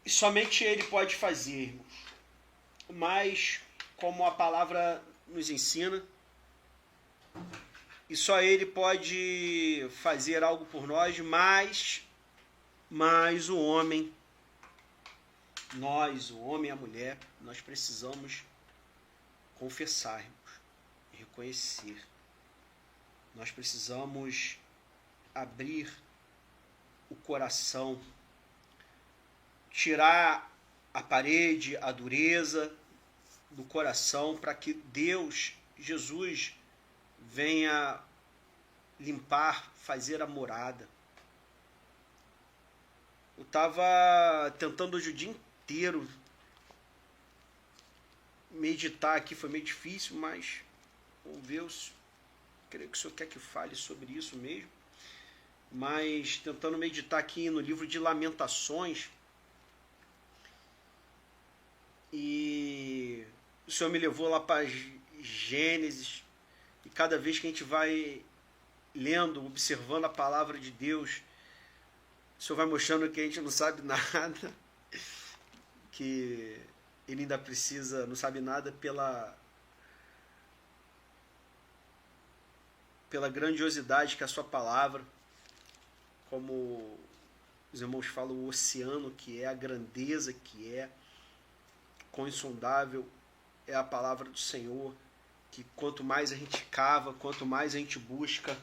E somente Ele pode fazer, irmãos. Mas, como a palavra nos ensina, e só Ele pode fazer algo por nós, mas o homem, nós, o homem e a mulher, nós precisamos confessar, irmãos, reconhecer. Nós precisamos abrir o coração, tirar a parede, a dureza do coração, para que Deus, Jesus, venha limpar, fazer a morada. Eu estava tentando hoje o dia inteiro meditar aqui, foi meio difícil, mas vamos ver, creio que o senhor quer que fale sobre isso mesmo. Mas tentando meditar aqui no livro de Lamentações, e o Senhor me levou lá para Gênesis, e cada vez que a gente vai lendo, observando a palavra de Deus, o Senhor vai mostrando que a gente não sabe nada, que Ele ainda precisa, não sabe nada pela grandiosidade que é a sua palavra, como os irmãos falam, o oceano que é, a grandeza que é, quão insondável é a palavra do Senhor, que quanto mais a gente cava, quanto mais a gente busca,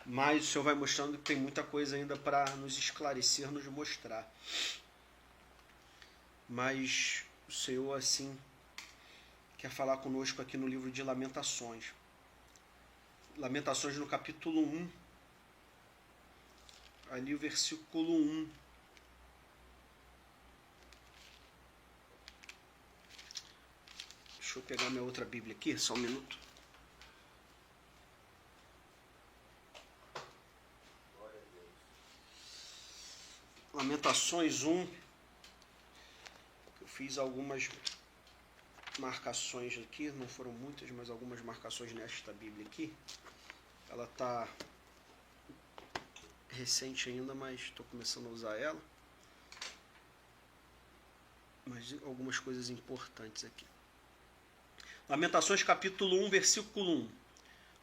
mais o Senhor vai mostrando que tem muita coisa ainda para nos esclarecer, nos mostrar. Mas o Senhor, assim, quer falar conosco aqui no livro de Lamentações. Lamentações no capítulo 1, ali o versículo 1. Deixa eu pegar minha outra Bíblia aqui, só um minuto. Lamentações 1. Eu fiz algumas marcações aqui, não foram muitas, mas algumas marcações nesta Bíblia aqui. Ela está recente ainda, mas estou começando a usar ela. Mas algumas coisas importantes aqui. Lamentações capítulo 1, versículo 1.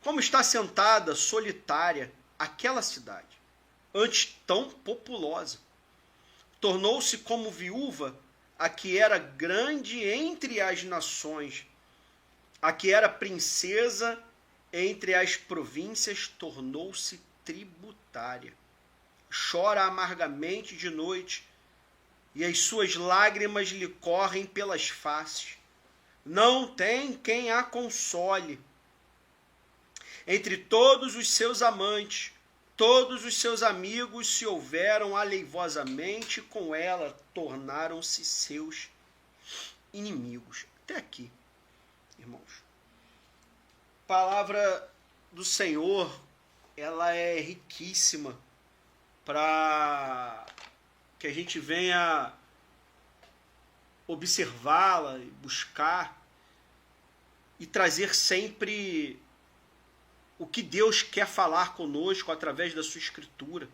Como está sentada, solitária, aquela cidade, antes tão populosa. Tornou-se como viúva a que era grande entre as nações, a que era princesa entre as províncias, tornou-se tributária. Chora amargamente de noite, e as suas lágrimas lhe correm pelas faces. Não tem quem a console. Entre todos os seus amantes, todos os seus amigos se houveram aleivosamente com ela, tornaram-se seus inimigos. Até aqui, irmãos. A palavra do Senhor, ela é riquíssima para que a gente venha observá-la, buscar e trazer sempre o que Deus quer falar conosco através da sua Escritura.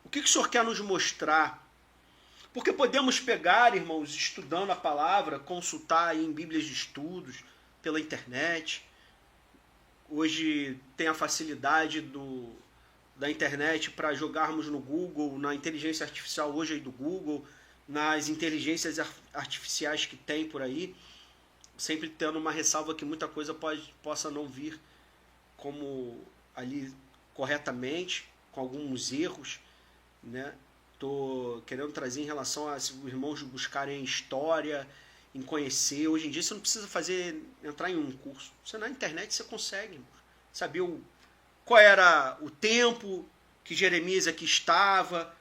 O que o Senhor quer nos mostrar? Porque podemos pegar, irmãos, estudando a palavra, consultar aí em Bíblias de estudos, pela internet. Hoje tem a facilidade da internet para jogarmos no Google, na inteligência artificial hoje aí do Google, nas inteligências artificiais que tem por aí, sempre tendo uma ressalva que muita coisa possa não vir como ali corretamente, com alguns erros, né? Estou querendo trazer em relação a se os irmãos buscarem história, em conhecer. Hoje em dia você não precisa entrar em um curso. Você na internet você consegue, irmão, saber qual era o tempo que Jeremias aqui estava,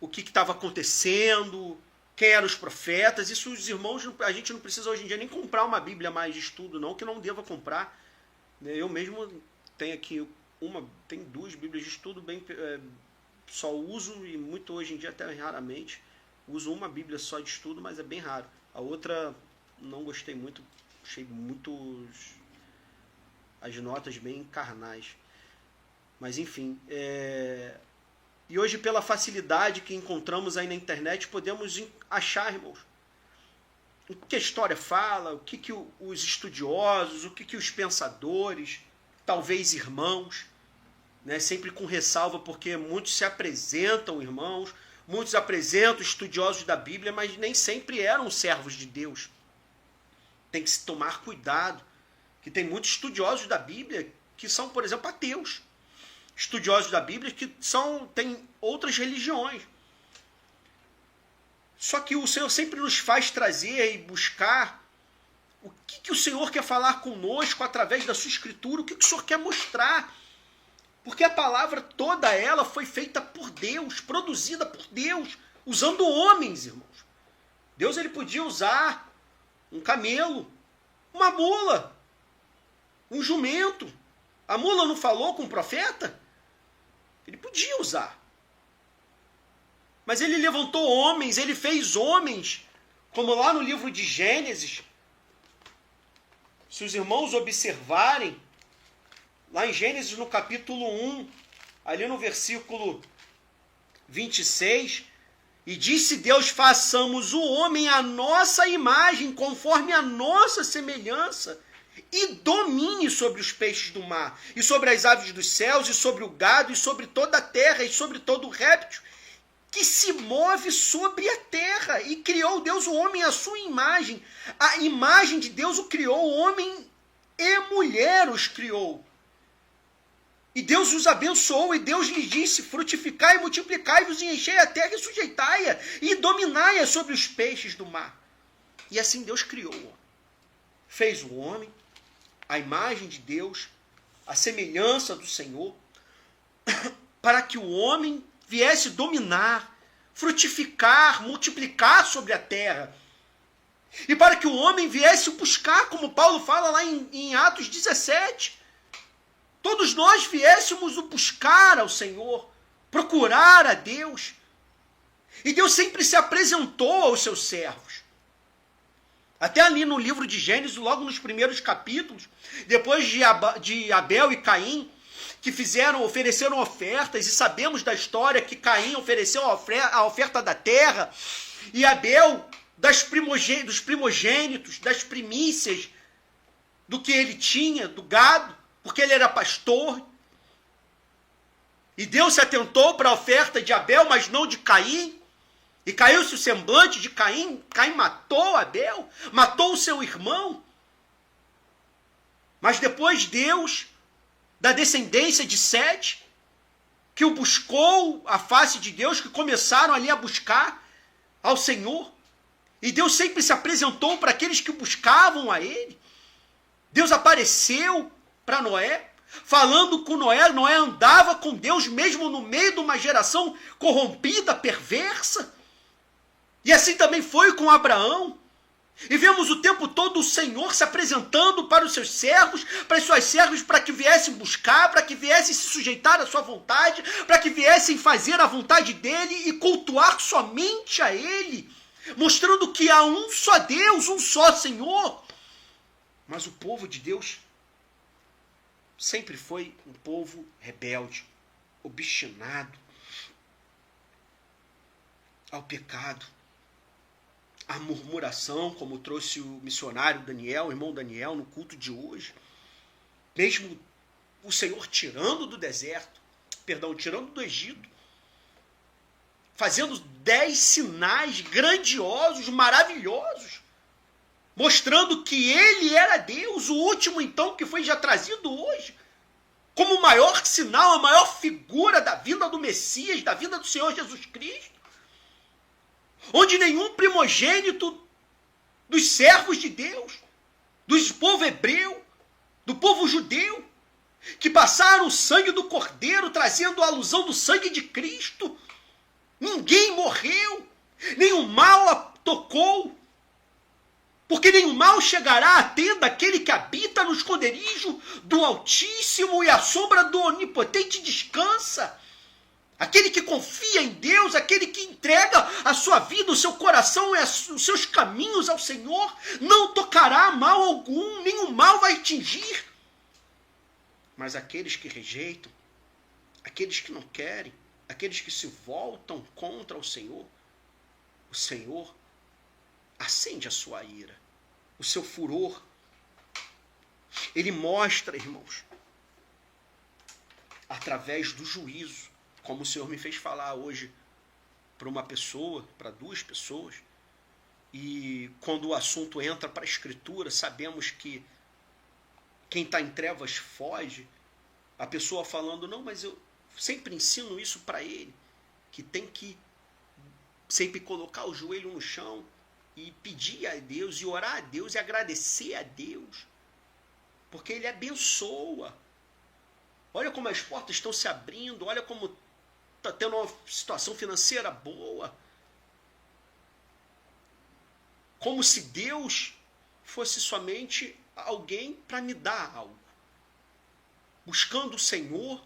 o que estava acontecendo, quem eram os profetas. Isso os irmãos, a gente não precisa hoje em dia nem comprar uma Bíblia mais de estudo, não, que não deva comprar. Eu mesmo tenho aqui tem 2 Bíblias de estudo, só uso, e muito hoje em dia até raramente, uso uma Bíblia só de estudo, mas é bem raro. A outra não gostei muito, achei as notas bem carnais. Mas enfim, E hoje, pela facilidade que encontramos aí na internet, podemos achar, irmãos, o que a história fala, o que os estudiosos, o que os pensadores, talvez irmãos, né, sempre com ressalva, porque muitos se apresentam irmãos, muitos apresentam estudiosos da Bíblia, mas nem sempre eram servos de Deus. Tem que se tomar cuidado, que tem muitos estudiosos da Bíblia que são, por exemplo, ateus. Estudiosos da Bíblia que têm outras religiões. Só que o Senhor sempre nos faz trazer e buscar o que o Senhor quer falar conosco através da sua Escritura, o que o Senhor quer mostrar. Porque a palavra toda ela foi feita por Deus, produzida por Deus, usando homens, irmãos. Deus ele podia usar um camelo, uma mula, um jumento. A mula não falou com o profeta? Ele podia usar. Mas ele levantou homens, ele fez homens, como lá no livro de Gênesis. Se os irmãos observarem, lá em Gênesis no capítulo 1, ali no versículo 26, e disse Deus, façamos o homem à nossa imagem, conforme a nossa semelhança, e domine sobre os peixes do mar, e sobre as aves dos céus, e sobre o gado, e sobre toda a terra, e sobre todo o réptil, que se move sobre a terra. E criou Deus o homem à sua imagem. A imagem de Deus o criou, homem e mulher os criou. E Deus os abençoou, e Deus lhes disse, frutificai e multiplicai-vos, e enchei a terra e sujeitai-a, e dominai-a sobre os peixes do mar. E assim Deus criou o homem. Fez o homem, a imagem de Deus, a semelhança do Senhor, para que o homem viesse dominar, frutificar, multiplicar sobre a terra. E para que o homem viesse buscar, como Paulo fala lá em Atos 17, todos nós viéssemos o buscar ao Senhor, procurar a Deus. E Deus sempre se apresentou aos seus servos. Até ali no livro de Gênesis, logo nos primeiros capítulos, depois de Abel e Caim, que ofereceram ofertas, e sabemos da história que Caim ofereceu a oferta da terra, e Abel dos primogênitos, das primícias do que ele tinha, do gado, porque ele era pastor. E Deus se atentou para a oferta de Abel, mas não de Caim. E caiu-se o semblante de Caim. Caim matou Abel, matou o seu irmão. Mas depois Deus, da descendência de Sete, que o buscou a face de Deus, que começaram ali a buscar ao Senhor. E Deus sempre se apresentou para aqueles que buscavam a Ele. Deus apareceu para Noé, falando com Noé. Noé andava com Deus mesmo no meio de uma geração corrompida, perversa. E assim também foi com Abraão. E vemos o tempo todo o Senhor se apresentando para os seus servos, para as suas servas, para que viessem buscar, para que viessem se sujeitar à sua vontade, para que viessem fazer a vontade dele e cultuar somente a ele, mostrando que há um só Deus, um só Senhor. Mas o povo de Deus sempre foi um povo rebelde, obstinado ao pecado, à murmuração, como trouxe o missionário Daniel, o irmão Daniel, no culto de hoje. Mesmo o Senhor tirando do Egito, fazendo 10 sinais grandiosos, maravilhosos, mostrando que ele era Deus, o último então que foi já trazido hoje, como o maior sinal, a maior figura da vinda do Messias, da vinda do Senhor Jesus Cristo, onde nenhum primogênito dos servos de Deus, do povo hebreu, do povo judeu, que passaram o sangue do Cordeiro, trazendo a alusão do sangue de Cristo, ninguém morreu, nenhum mal a tocou, porque nenhum mal chegará à tenda daquele que habita no esconderijo do Altíssimo, e a sombra do Onipotente descansa. Aquele que confia em Deus, aquele que entrega a sua vida, o seu coração e os seus caminhos ao Senhor, não tocará mal algum, nenhum mal vai atingir. Mas aqueles que rejeitam, aqueles que não querem, aqueles que se voltam contra o Senhor acende a sua ira, o seu furor. Ele mostra, irmãos, através do juízo, como o Senhor me fez falar hoje para uma pessoa, para duas pessoas. E quando o assunto entra para a Escritura, sabemos que quem está em trevas foge. A pessoa falando, não, mas eu sempre ensino isso para ele, que tem que sempre colocar o joelho no chão e pedir a Deus, e orar a Deus, e agradecer a Deus, porque Ele abençoa. Olha como as portas estão se abrindo, olha como está tendo uma situação financeira boa. Como se Deus fosse somente alguém para me dar algo. Buscando o Senhor,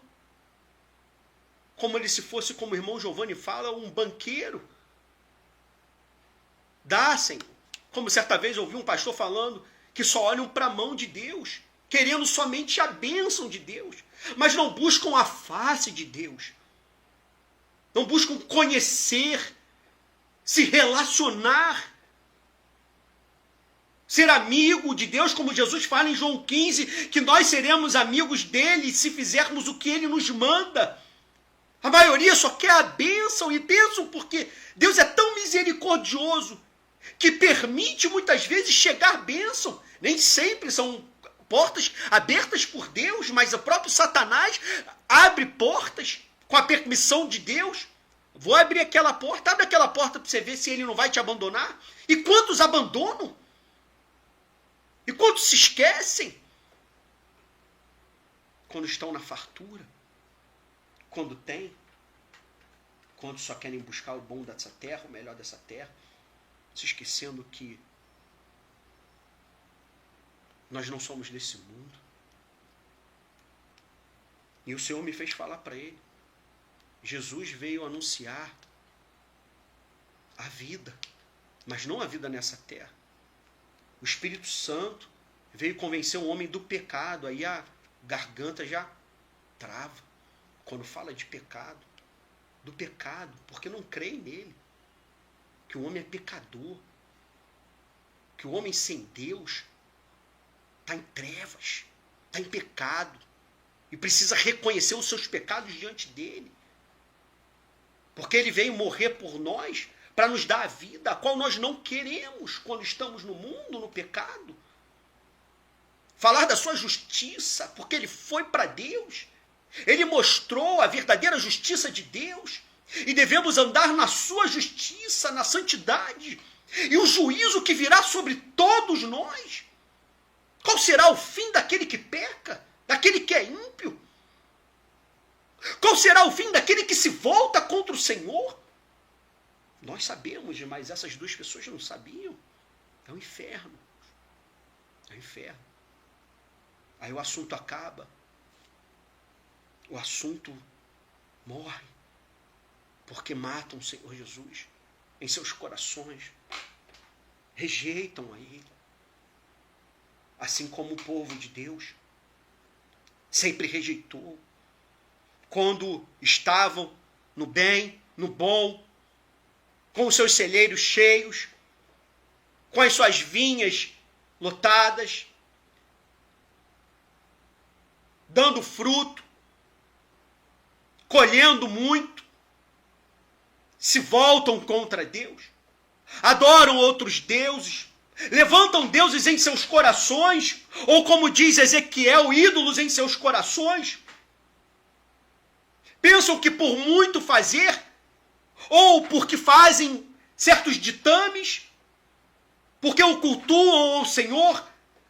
como ele se fosse, como o irmão Giovanni fala, um banqueiro. Dá, Senhor. Como certa vez eu ouvi um pastor falando que só olham para a mão de Deus, querendo somente a bênção de Deus, mas não buscam a face de Deus. Não buscam conhecer, se relacionar, ser amigo de Deus, como Jesus fala em João 15, que nós seremos amigos dele se fizermos o que ele nos manda. A maioria só quer a bênção, e bênção porque Deus é tão misericordioso que permite muitas vezes chegar bênção. Nem sempre são portas abertas por Deus, mas o próprio Satanás abre portas com a permissão de Deus. Vou abrir aquela porta, abre aquela porta para você ver se ele não vai te abandonar. E quantos abandonam? E quantos se esquecem? Quando estão na fartura, quando têm, quando só querem buscar o bom dessa terra, o melhor dessa terra, se esquecendo que nós não somos desse mundo. E o Senhor me fez falar para ele. Jesus veio anunciar a vida, mas não a vida nessa terra. O Espírito Santo veio convencer o homem do pecado. Aí a garganta já trava quando fala de pecado. Do pecado, porque não creem nele. Que o homem é pecador. Que o homem sem Deus está em trevas, está em pecado. E precisa reconhecer os seus pecados diante dele. Porque ele veio morrer por nós para nos dar a vida, a qual nós não queremos quando estamos no mundo, no pecado. Falar da sua justiça, porque ele foi para Deus. Ele mostrou a verdadeira justiça de Deus. E devemos andar na sua justiça, na santidade. E o juízo que virá sobre todos nós. Qual será o fim daquele que peca? Daquele que é ímpio? Qual será o fim daquele que se volta contra o Senhor? Nós sabemos, mas essas duas pessoas não sabiam. É o inferno. É o inferno. Aí o assunto acaba. O assunto morre. Porque matam o Senhor Jesus em seus corações. Rejeitam a Ele. Assim como o povo de Deus sempre rejeitou. Quando estavam no bem, no bom, com os seus celeiros cheios, com as suas vinhas lotadas, dando fruto, colhendo muito, se voltam contra Deus, adoram outros deuses, levantam deuses em seus corações, ou como diz Ezequiel, ídolos em seus corações. Pensam que por muito fazer, ou porque fazem certos ditames, porque o cultuam ao Senhor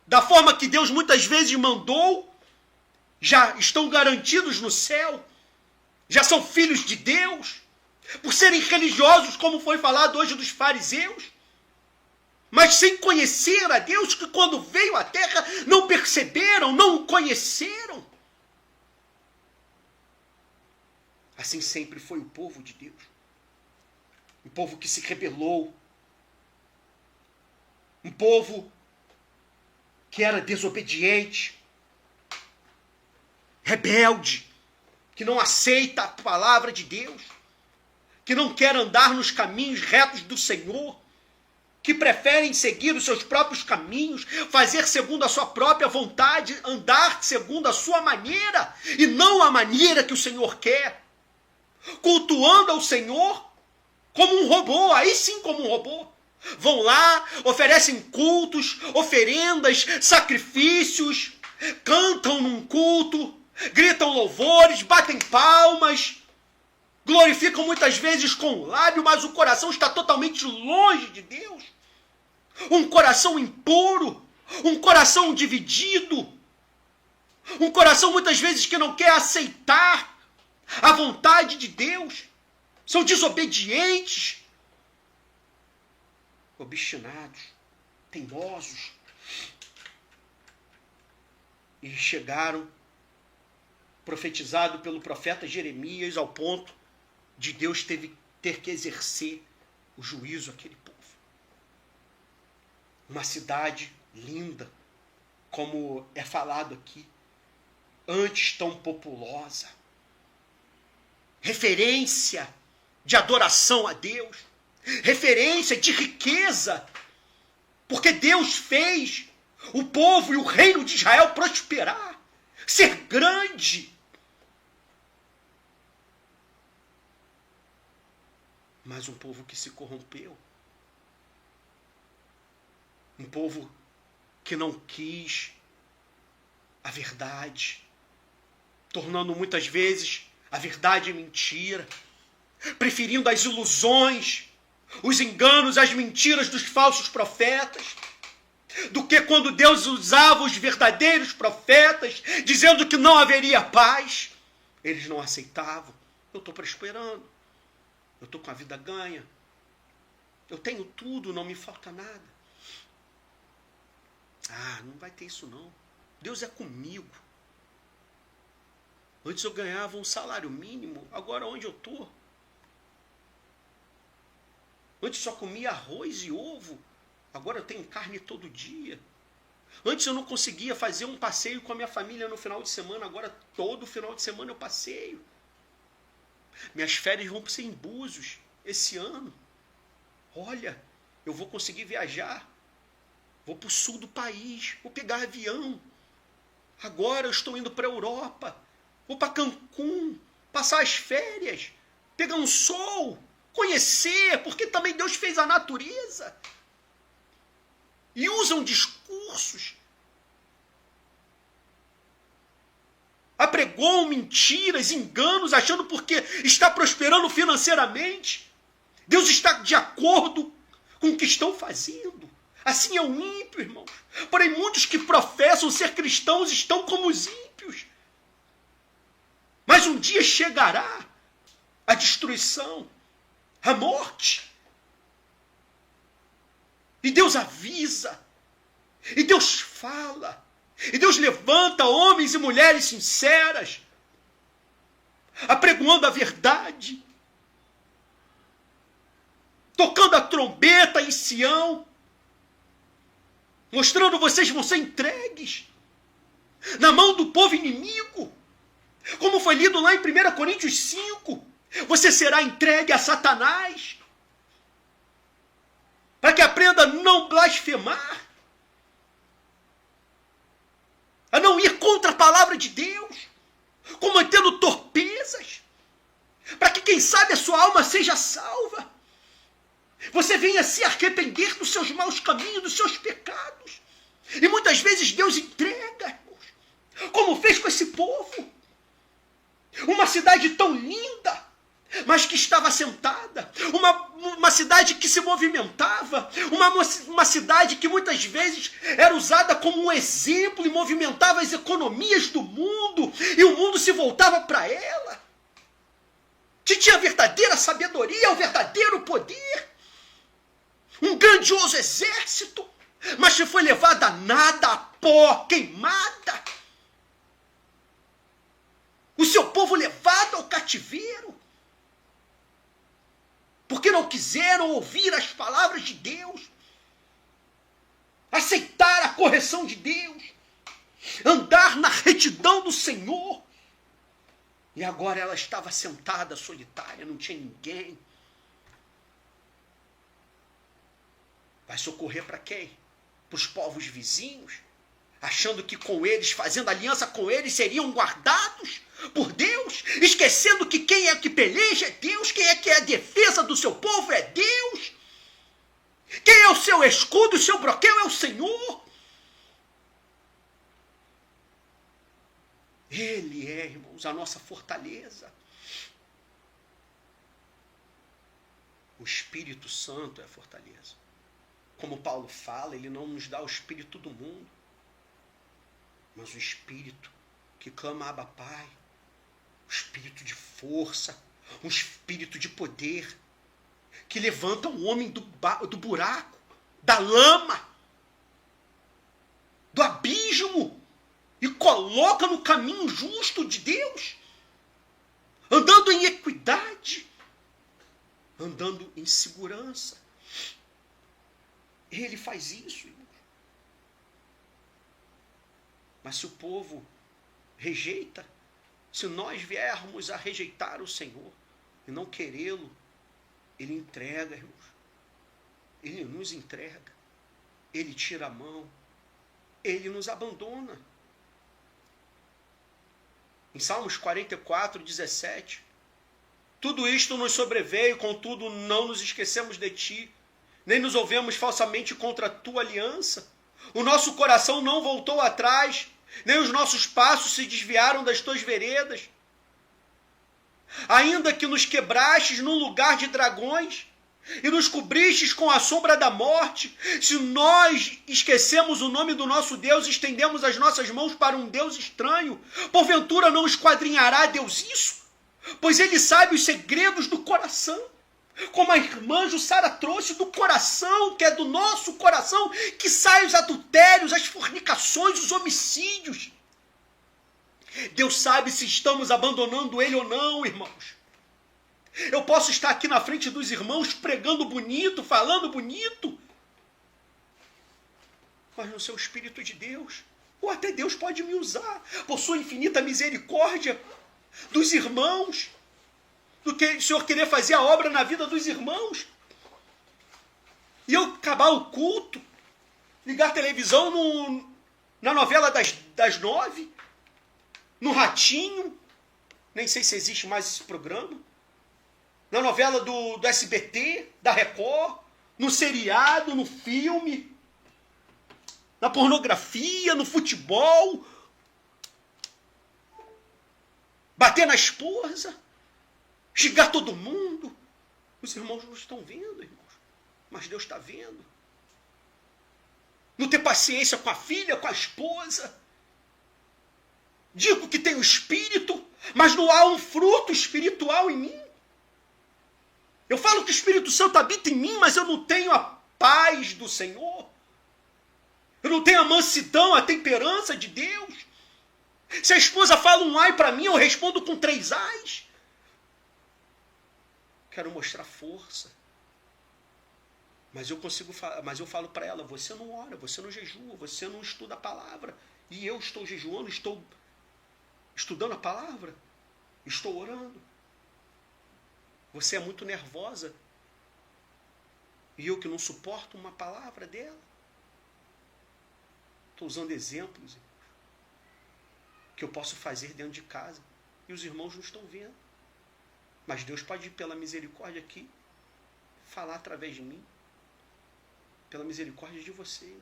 da forma que Deus muitas vezes mandou, já estão garantidos no céu, já são filhos de Deus, por serem religiosos, como foi falado hoje dos fariseus, mas sem conhecer a Deus, que quando veio à terra não perceberam, não o conheceram. Assim sempre foi o povo de Deus. Um povo que se rebelou. Um povo que era desobediente, rebelde, que não aceita a palavra de Deus, que não quer andar nos caminhos retos do Senhor, que preferem seguir os seus próprios caminhos, fazer segundo a sua própria vontade, andar segundo a sua maneira, e não a maneira que o Senhor quer, cultuando ao Senhor como um robô, aí sim como um robô. Vão lá, oferecem cultos, oferendas, sacrifícios, cantam num culto, gritam louvores, batem palmas, glorificam muitas vezes com o lábio, mas o coração está totalmente longe de Deus. Um coração impuro, um coração dividido, um coração muitas vezes que não quer aceitar a vontade de Deus. São desobedientes, obstinados, teimosos. E chegaram, profetizado pelo profeta Jeremias, ao ponto de Deus ter que exercer o juízo àquele povo. Uma cidade linda, como é falado aqui, antes tão populosa, referência de adoração a Deus, referência de riqueza, porque Deus fez o povo e o reino de Israel prosperar, ser grande. Mas um povo que se corrompeu, um povo que não quis a verdade, tornando muitas vezes a verdade mentira, preferindo as ilusões, os enganos, as mentiras dos falsos profetas, do que quando Deus usava os verdadeiros profetas, dizendo que não haveria paz. Eles não aceitavam. Eu estou prosperando, eu estou com a vida ganha, eu tenho tudo, não me falta nada. Ah, não vai ter isso não. Deus é comigo. Antes eu ganhava um salário mínimo, agora onde eu estou? Antes só comia arroz e ovo, agora eu tenho carne todo dia. Antes eu não conseguia fazer um passeio com a minha família no final de semana, agora todo final de semana eu passeio. Minhas férias vão ser em Búzios esse ano. Olha, eu vou conseguir viajar. Vou para o sul do país, vou pegar avião. Agora eu estou indo para a Europa. Vou para Cancún, passar as férias, pegar um sol, conhecer, porque também Deus fez a natureza. E usam discursos. Apregou mentiras, enganos, achando porque está prosperando financeiramente. Deus está de acordo com o que estão fazendo. Assim é o ímpio, irmãos. Porém, muitos que professam ser cristãos estão como os ímpios. Mas um dia chegará a destruição, a morte. E Deus avisa. E Deus fala. E Deus levanta homens e mulheres sinceras, apregoando a verdade, tocando a trombeta em Sião, mostrando vocês vão ser entregues na mão do povo inimigo. Como foi lido lá em 1 Coríntios 5, você será entregue a Satanás, para que aprenda a não blasfemar, a não ir contra a palavra de Deus, cometendo torpezas, para que quem sabe a sua alma seja salva. Você venha se arrepender dos seus maus caminhos, dos seus pecados. E muitas vezes Deus entrega, irmãos, como fez com esse povo. Uma cidade tão linda, mas que estava assentada. Uma cidade que se movimentava. Uma cidade que muitas vezes era usada como um exemplo e movimentava as economias do mundo. E o mundo se voltava para ela. Que tinha a verdadeira sabedoria, o verdadeiro poder. Um grandioso exército, mas que foi levado a nada, a pó, queimada. O seu povo levado ao cativeiro, porque não quiseram ouvir as palavras de Deus, aceitar a correção de Deus, andar na retidão do Senhor. E agora ela estava sentada, solitária, não tinha ninguém. Vai socorrer para quem? Para os povos vizinhos? Achando que com eles, fazendo aliança com eles, seriam guardados por Deus? Esquecendo que quem é que peleja é Deus? Quem é que é a defesa do seu povo é Deus? Quem é o seu escudo, o seu broquel é o Senhor? Ele é, irmãos, a nossa fortaleza. O Espírito Santo é a fortaleza. Como Paulo fala, ele não nos dá o espírito do mundo, mas o espírito que clama Abba Pai, o espírito de força, um espírito de poder, que levanta o homem do buraco, da lama, do abismo, e coloca no caminho justo de Deus, andando em equidade, andando em segurança. Ele faz isso, irmãos. Mas se o povo rejeita, se nós viermos a rejeitar o Senhor e não querê-lo, ele entrega, irmãos. Ele nos entrega. Ele tira a mão. Ele nos abandona. Em Salmos 44, 17, tudo isto nos sobreveio, contudo não nos esquecemos de ti, nem nos ouvemos falsamente contra a tua aliança. O nosso coração não voltou atrás, nem os nossos passos se desviaram das tuas veredas. Ainda que nos quebrastes num lugar de dragões e nos cobristes com a sombra da morte, se nós esquecemos o nome do nosso Deus e estendemos as nossas mãos para um Deus estranho, porventura não esquadrinhará Deus isso? Pois ele sabe os segredos do coração, como a irmã Jussara trouxe, do coração, que é do nosso coração, que saem os adultérios, as fornicações, os homicídios. Deus sabe se estamos abandonando ele ou não, irmãos. Eu posso estar aqui na frente dos irmãos pregando bonito, falando bonito, mas no seu Espírito de Deus, ou até Deus pode me usar, por sua infinita misericórdia, dos irmãos, do que o Senhor querer fazer a obra na vida dos irmãos, e eu acabar o culto, ligar a televisão na novela das 9, no Ratinho, nem sei se existe mais esse programa, na novela do SBT, da Record, no seriado, no filme, na pornografia, no futebol, bater na esposa, xingar todo mundo. Os irmãos não estão vendo, irmãos, mas Deus está vendo. Não ter paciência com a filha, com a esposa. Digo que tenho espírito, mas não há um fruto espiritual em mim. Eu falo que o Espírito Santo habita em mim, mas eu não tenho a paz do Senhor. Eu não tenho a mansidão, a temperança de Deus. Se a esposa fala um ai para mim, eu respondo com 3 ais. Quero mostrar força. Mas eu falo para ela, você não ora, você não jejua, você não estuda a palavra. E eu estou jejuando, estou estudando a palavra, estou orando. Você é muito nervosa. E eu que não suporto uma palavra dela. Estou usando exemplos que eu posso fazer dentro de casa. E os irmãos não estão vendo. Mas Deus pode, pela misericórdia aqui, falar através de mim. Pela misericórdia de você.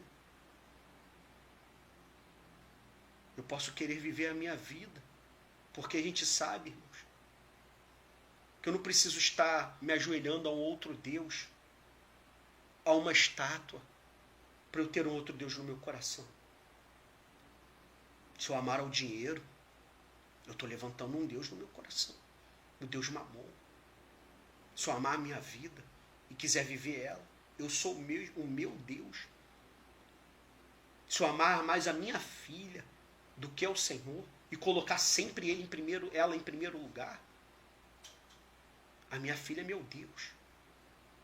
Eu posso querer viver a minha vida. Porque a gente sabe, irmãos, que eu não preciso estar me ajoelhando a um outro Deus, a uma estátua, para eu ter um outro Deus no meu coração. Se eu amar ao dinheiro, eu estou levantando um Deus no meu coração, o Deus Mamon. Se eu amar a minha vida e quiser viver ela, eu sou o meu Deus. Se eu amar mais a minha filha do que ao Senhor e colocar sempre ela em primeiro lugar, a minha filha é meu Deus.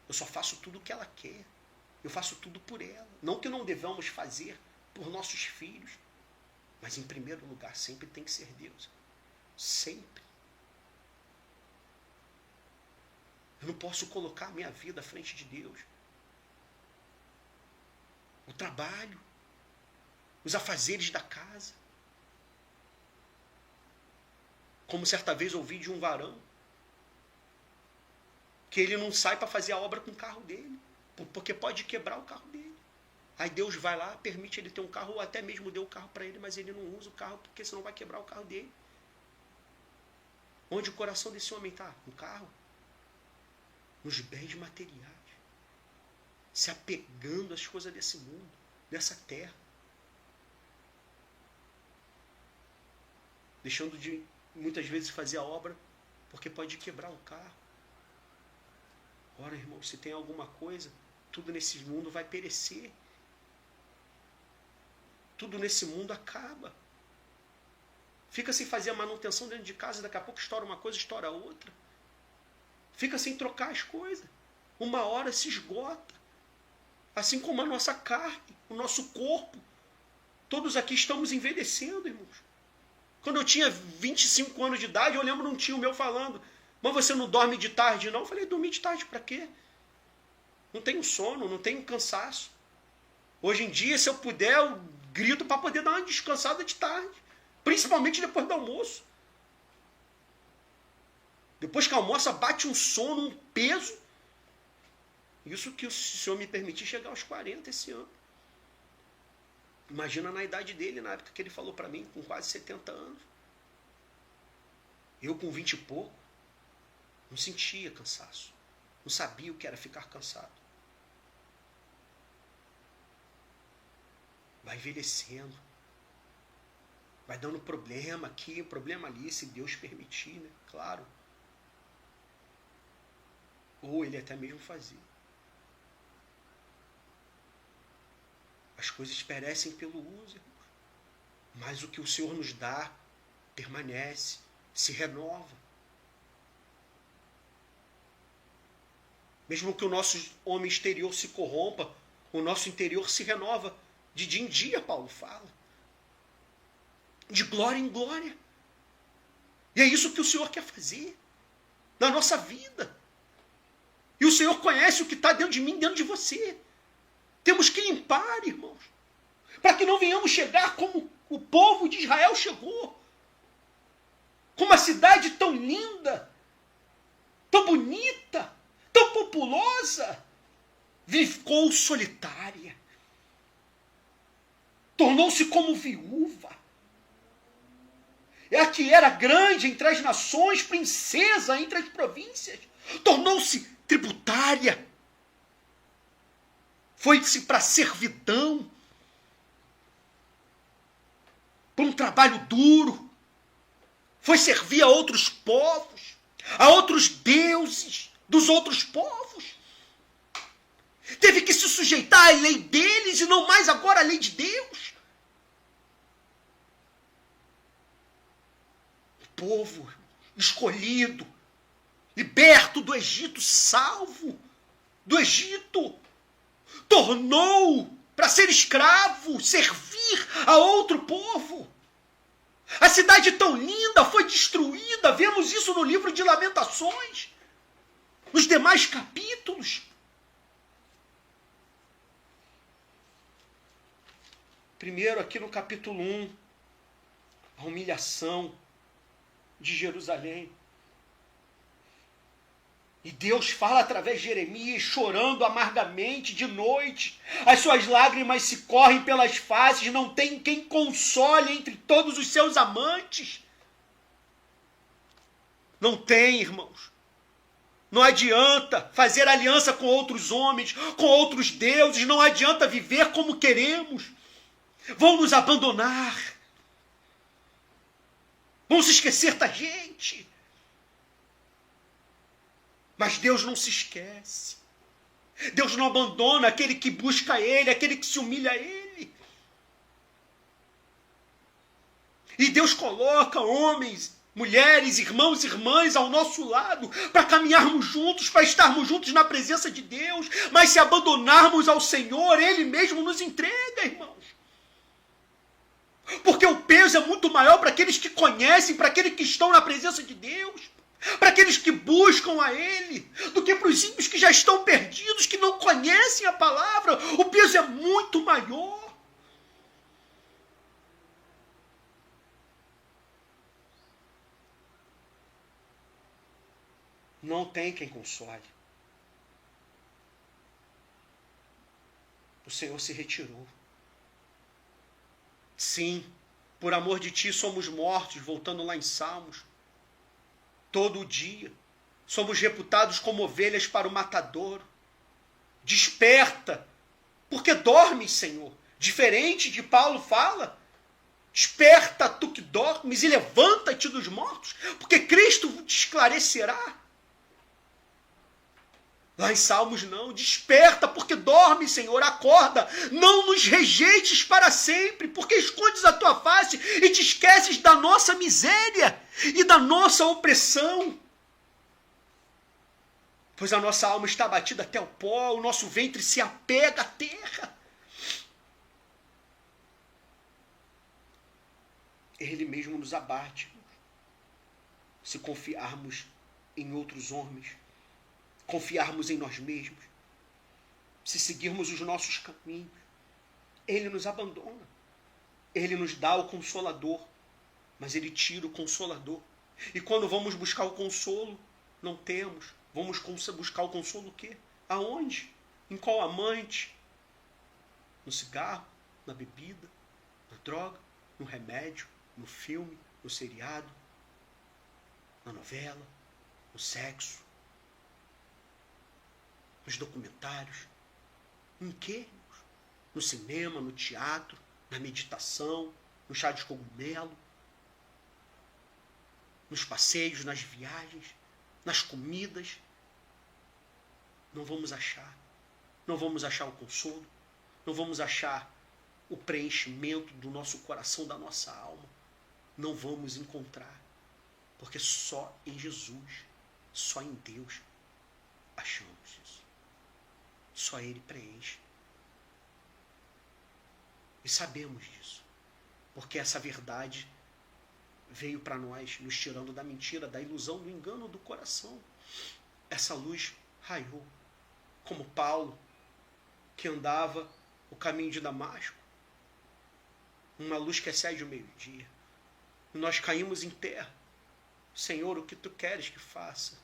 Eu só faço tudo o que ela quer. Eu faço tudo por ela. Não que não devamos fazer por nossos filhos. Mas em primeiro lugar sempre tem que ser Deus. Sempre. Eu não posso colocar a minha vida à frente de Deus. O trabalho, os afazeres da casa. Como certa vez ouvi de um varão, que ele não sai para fazer a obra com o carro dele, porque pode quebrar o carro dele. Aí Deus vai lá, permite ele ter um carro, ou até mesmo deu o carro para ele, mas ele não usa o carro, porque senão vai quebrar o carro dele. Onde o coração desse homem está? No carro. Nos bens materiais. Se apegando às coisas desse mundo, dessa terra. Deixando de, muitas vezes, fazer a obra, porque pode quebrar o carro. Ora, irmão, se tem alguma coisa, tudo nesse mundo vai perecer. Tudo nesse mundo acaba. Fica sem fazer a manutenção dentro de casa, daqui a pouco estoura uma coisa, estoura outra. Fica sem trocar as coisas. Uma hora se esgota. Assim como a nossa carne, o nosso corpo. Todos aqui estamos envelhecendo, irmãos. Quando eu tinha 25 anos de idade, eu lembro de um tio meu falando: mas você não dorme de tarde, não? Eu falei: dormir de tarde para quê? Não tenho sono, não tenho cansaço. Hoje em dia, se eu puder, eu grito para poder dar uma descansada de tarde. Principalmente depois do almoço. Depois que almoça, bate um sono, um peso. Isso que o Senhor me permitir chegar aos 40 esse ano. Imagina na idade dele, na época que ele falou para mim, com quase 70 anos. Eu com 20 e pouco, não sentia cansaço. Não sabia o que era ficar cansado. Vai envelhecendo. Vai dando problema aqui, problema ali, se Deus permitir, né? Claro. Ou ele até mesmo fazer. As coisas perecem pelo uso, irmãos. Mas o que o Senhor nos dá permanece, se renova. Mesmo que o nosso homem exterior se corrompa, o nosso interior se renova. De dia em dia, Paulo fala. De glória em glória. E é isso que o Senhor quer fazer na nossa vida. E o Senhor conhece o que está dentro de mim, dentro de você. Temos que limpar, irmãos, para que não venhamos chegar como o povo de Israel chegou. Com uma cidade tão linda, tão bonita, tão populosa, ficou solitária. Tornou-se como viúva. É a que era grande entre as nações, princesa entre as províncias. Tornou-se tributária. Foi-se para a servidão. Para um trabalho duro. Foi servir a outros povos, a outros deuses dos outros povos. Teve que se sujeitar à lei deles e não mais agora à lei de Deus. O povo escolhido, liberto do Egito, salvo do Egito, tornou para ser escravo, servir a outro povo. A cidade tão linda foi destruída, vemos isso no livro de Lamentações, nos demais capítulos. Primeiro, aqui no capítulo 1, a humilhação de Jerusalém. E Deus fala através de Jeremias, chorando amargamente de noite. As suas lágrimas se correm pelas faces, não tem quem console entre todos os seus amantes. Não tem, irmãos. Não adianta fazer aliança com outros homens, com outros deuses, não adianta viver como queremos. Vão nos abandonar. Vão se esquecer da gente. Mas Deus não se esquece. Deus não abandona aquele que busca Ele, aquele que se humilha a Ele. E Deus coloca homens, mulheres, irmãos e irmãs ao nosso lado para caminharmos juntos, para estarmos juntos na presença de Deus. Mas se abandonarmos ao Senhor, Ele mesmo nos entrega, irmãos. Porque o peso é muito maior para aqueles que conhecem, para aqueles que estão na presença de Deus. para aqueles que buscam a Ele, do que para os ímpios que já estão perdidos, que não conhecem a palavra. O peso é muito maior. Não tem quem console. O Senhor se retirou. Sim, por amor de ti somos mortos, voltando lá em Salmos. Todo dia. Somos reputados como ovelhas para o matadouro. Desperta, porque dormes, Senhor. Diferente de Paulo fala. Desperta, tu que dormes, e levanta-te dos mortos, porque Cristo te esclarecerá. Lá em Salmos não, desperta porque dorme, Senhor, acorda, não nos rejeites para sempre, porque escondes a tua face e te esqueces da nossa miséria e da nossa opressão. Pois a nossa alma está abatida até o pó, o nosso ventre se apega à terra. Ele mesmo nos abate, se confiarmos em outros homens, confiarmos em nós mesmos, se seguirmos os nossos caminhos. Ele nos abandona. Ele nos dá o Consolador, mas Ele tira o Consolador. E quando vamos buscar o consolo, não temos. Vamos buscar o consolo o quê? Aonde? Em qual amante? No cigarro? Na bebida? Na droga? No remédio? No filme? No seriado? Na novela? No sexo? Nos documentários? Em quê? No cinema, no teatro, na meditação, no chá de cogumelo, nos passeios, nas viagens, nas comidas. Não vamos achar. Não vamos achar o consolo. Não vamos achar o preenchimento do nosso coração, da nossa alma. Não vamos encontrar. Porque só em Jesus, só em Deus, achamos isso. Só Ele preenche. E sabemos disso. Porque essa verdade veio para nós, nos tirando da mentira, da ilusão, do engano do coração. Essa luz raiou. Como Paulo, que andava o caminho de Damasco. Uma luz que excede o meio-dia. E nós caímos em terra. Senhor, o que tu queres que faça?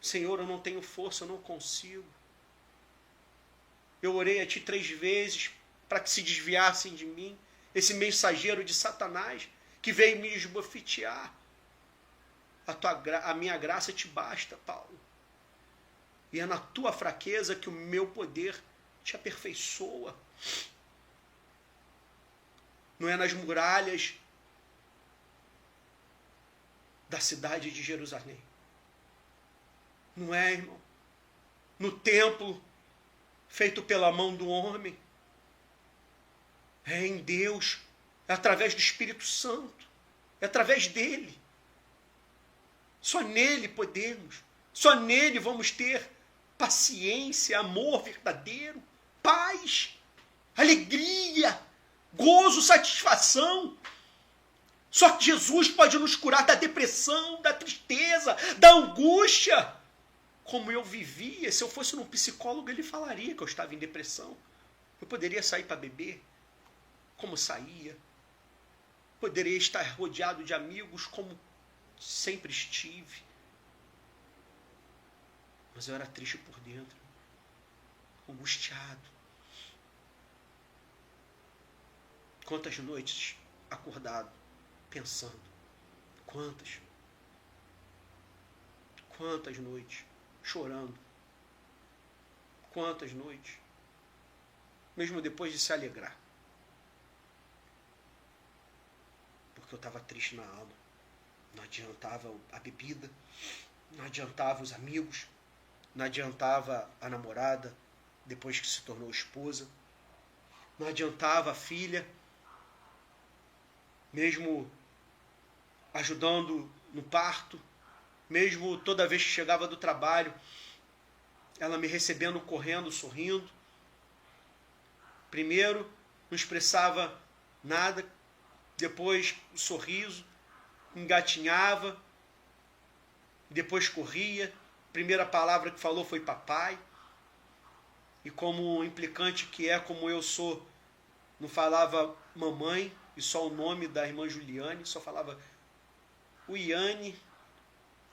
Senhor, eu não tenho força, eu não consigo. Eu orei a ti 3 vezes para que se desviassem de mim. Esse mensageiro de Satanás que veio me esbofetear. A minha graça te basta, Paulo. E é na tua fraqueza que o meu poder te aperfeiçoa. Não é nas muralhas da cidade de Jerusalém. Não é, irmão. No templo feito pela mão do homem. É em Deus. É através do Espírito Santo. É através dele. Só nele podemos. Só nele vamos ter paciência, amor verdadeiro, paz, alegria, gozo, satisfação. Só que Jesus pode nos curar da depressão, da tristeza, da angústia. Como eu vivia, se eu fosse num psicólogo, ele falaria que eu estava em depressão. Eu poderia sair para beber, como saía. Poderia estar rodeado de amigos, como sempre estive. Mas eu era triste por dentro, angustiado. Quantas noites acordado, pensando. Quantas noites chorando. Quantas noites, mesmo depois de se alegrar. Porque eu estava triste na alma. Não adiantava a bebida, não adiantava os amigos, não adiantava a namorada depois que se tornou esposa, não adiantava a filha, mesmo ajudando no parto, mesmo toda vez que chegava do trabalho, ela me recebendo correndo, sorrindo. Primeiro não expressava nada, depois o sorriso, engatinhava, depois corria. A primeira palavra que falou foi papai. E como implicante que é, como eu sou, não falava mamãe, e só o nome da irmã Juliane, só falava o Iane,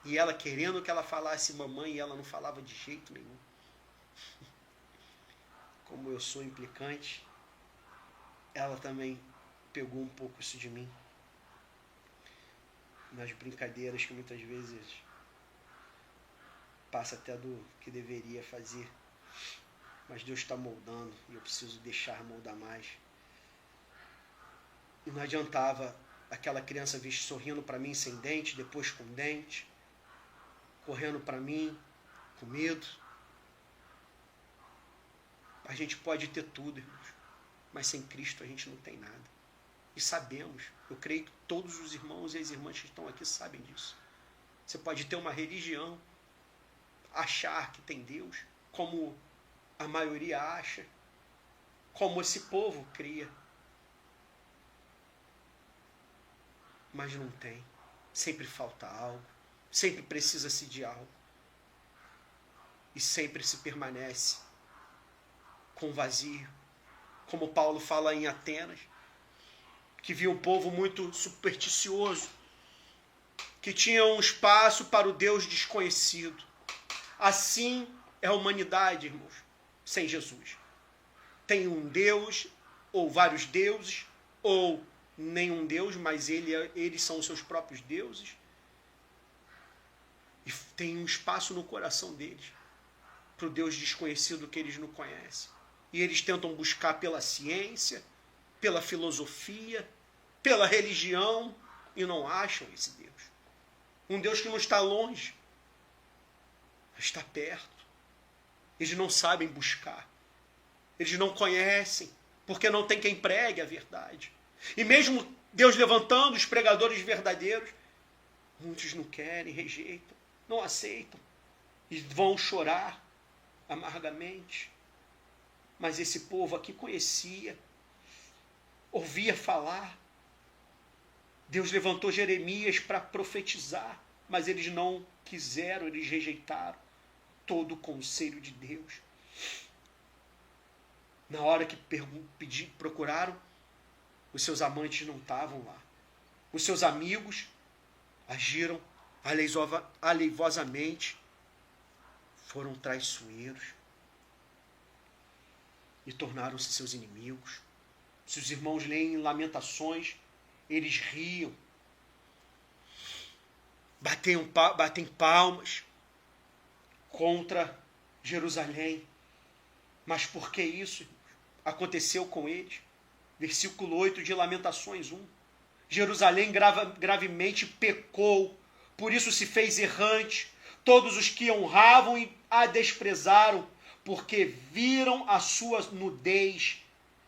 e ela querendo que ela falasse mamãe, e ela não falava de jeito nenhum. Como eu sou implicante, ela também pegou um pouco isso de mim. Nas brincadeiras que muitas vezes passa até do que deveria fazer. Mas Deus está moldando e eu preciso deixar moldar mais. E não adiantava aquela criança vir sorrindo para mim sem dente, depois com dente, correndo para mim, com medo. A gente pode ter tudo, irmãos, mas sem Cristo a gente não tem nada. E sabemos, eu creio que todos os irmãos e as irmãs que estão aqui sabem disso. Você pode ter uma religião, achar que tem Deus, como a maioria acha, como esse povo cria. Mas não tem. Sempre falta algo. Sempre precisa-se de algo. E sempre se permanece com vazio. Como Paulo fala em Atenas, que viu um povo muito supersticioso, que tinha um espaço para o Deus desconhecido. Assim é a humanidade, irmãos, sem Jesus. Tem um Deus, ou vários deuses, ou nenhum Deus, mas eles são os seus próprios deuses. E tem um espaço no coração deles para o Deus desconhecido que eles não conhecem. E eles tentam buscar pela ciência, pela filosofia, pela religião, e não acham esse Deus. Um Deus que não está longe, está perto. Eles não sabem buscar. Eles não conhecem, porque não tem quem pregue a verdade. E mesmo Deus levantando os pregadores verdadeiros, muitos não querem, rejeitam, não aceitam. E vão chorar amargamente. Mas esse povo aqui conhecia, ouvia falar. Deus levantou Jeremias para profetizar, mas eles não quiseram, eles rejeitaram todo o conselho de Deus. Na hora que procuraram, os seus amantes não estavam lá. Os seus amigos agiram aleivosamente, foram traiçoeiros e tornaram-se seus inimigos. Se os irmãos leem Lamentações, eles riam, batem palmas contra Jerusalém. Mas por que isso aconteceu com eles? Versículo 8 de Lamentações 1. Jerusalém gravemente pecou, por isso se fez errante. Todos os que honravam a desprezaram, porque viram a sua nudez.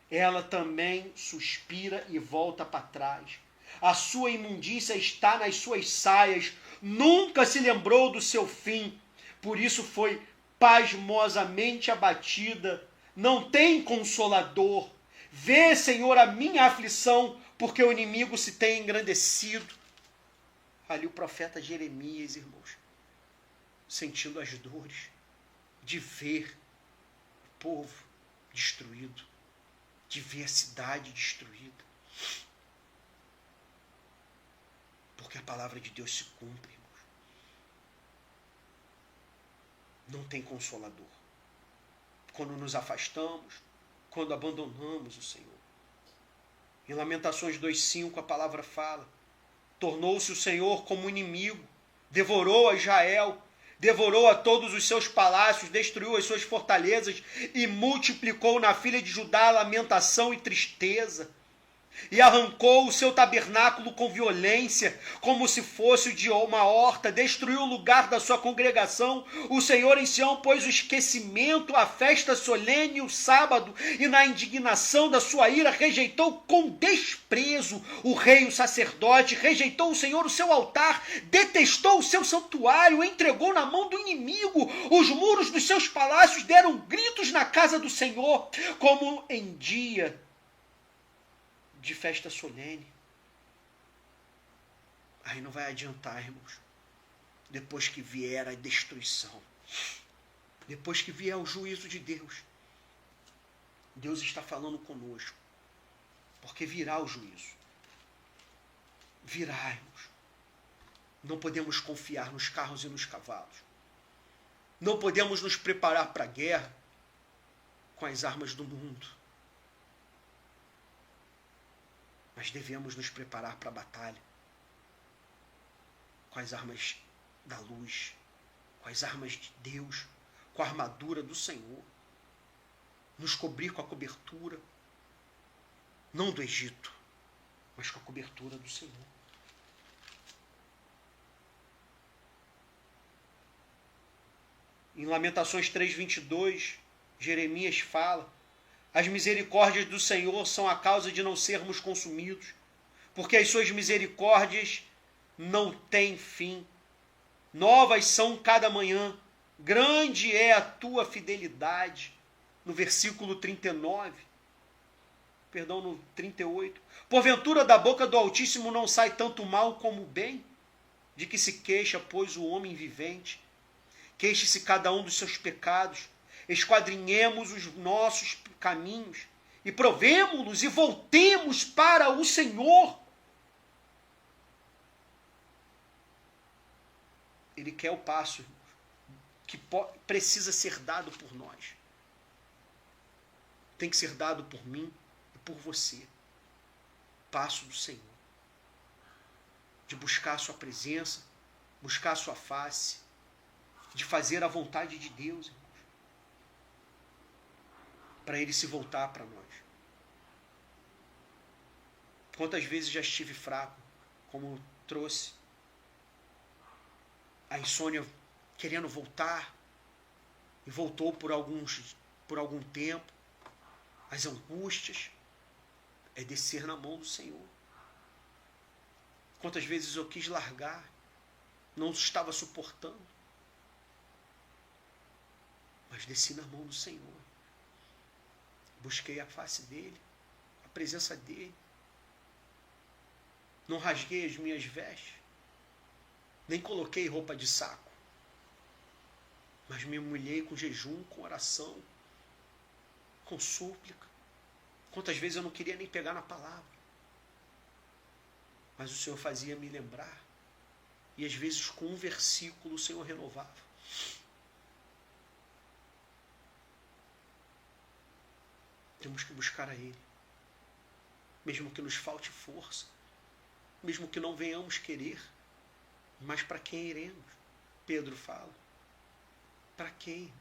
Ela também suspira e volta para trás. A sua imundícia está nas suas saias. Nunca se lembrou do seu fim. Por isso foi pasmosamente abatida. Não tem consolador. Vê, Senhor, a minha aflição, porque o inimigo se tem engrandecido. Ali o profeta Jeremias, irmãos, sentindo as dores de ver o povo destruído, de ver a cidade destruída. Porque a palavra de Deus se cumpre, irmãos. Não tem consolador. Quando nos afastamos, quando abandonamos o Senhor. Em Lamentações 2,5 a palavra fala: tornou-se o Senhor como inimigo, devorou a Israel, devorou a todos os seus palácios, destruiu as suas fortalezas e multiplicou na filha de Judá lamentação e tristeza. E arrancou o seu tabernáculo com violência, como se fosse de uma horta, destruiu o lugar da sua congregação. O Senhor em Sião pôs o esquecimento, a festa solene, o sábado, e na indignação da sua ira rejeitou com desprezo o rei, o sacerdote, rejeitou o Senhor o seu altar, detestou o seu santuário, entregou na mão do inimigo. Os muros dos seus palácios deram gritos na casa do Senhor, como em dia de festa solene. Aí não vai adiantar, irmãos. Depois que vier a destruição, depois que vier o juízo de Deus, Deus está falando conosco. Porque virá o juízo. Virá, irmãos. Não podemos confiar nos carros e nos cavalos. Não podemos nos preparar para a guerra com as armas do mundo. Mas devemos nos preparar para a batalha com as armas da luz, com as armas de Deus, com a armadura do Senhor. Nos cobrir com a cobertura, não do Egito, mas com a cobertura do Senhor. Em Lamentações 3:22, Jeremias fala: as misericórdias do Senhor são a causa de não sermos consumidos, porque as suas misericórdias não têm fim. Novas são cada manhã, grande é a tua fidelidade. No versículo 39, perdão, no 38. Porventura da boca do Altíssimo não sai tanto mal como o bem? De que se queixa, pois, o homem vivente? Queixe-se cada um dos seus pecados, esquadrinhemos os nossos caminhos, e provemo-los e voltemos para o Senhor. Ele quer o passo que precisa ser dado por nós. Tem que ser dado por mim e por você. Passo do Senhor. De buscar a sua presença, buscar a sua face, de fazer a vontade de Deus, irmãos. Para Ele se voltar para nós. Quantas vezes já estive fraco, como trouxe a insônia querendo voltar, e voltou por algum tempo. As angústias é descer na mão do Senhor. Quantas vezes eu quis largar, não estava suportando, mas desci na mão do Senhor. Busquei a face dele, a presença dele. Não rasguei as minhas vestes, nem coloquei roupa de saco, mas me humilhei com jejum, com oração, com súplica. Quantas vezes eu não queria nem pegar na palavra, mas o Senhor fazia me lembrar, e às vezes com um versículo o Senhor renovava. Temos que buscar a Ele, mesmo que nos falte força, mesmo que não venhamos querer, mas para quem iremos? Pedro fala, para quem?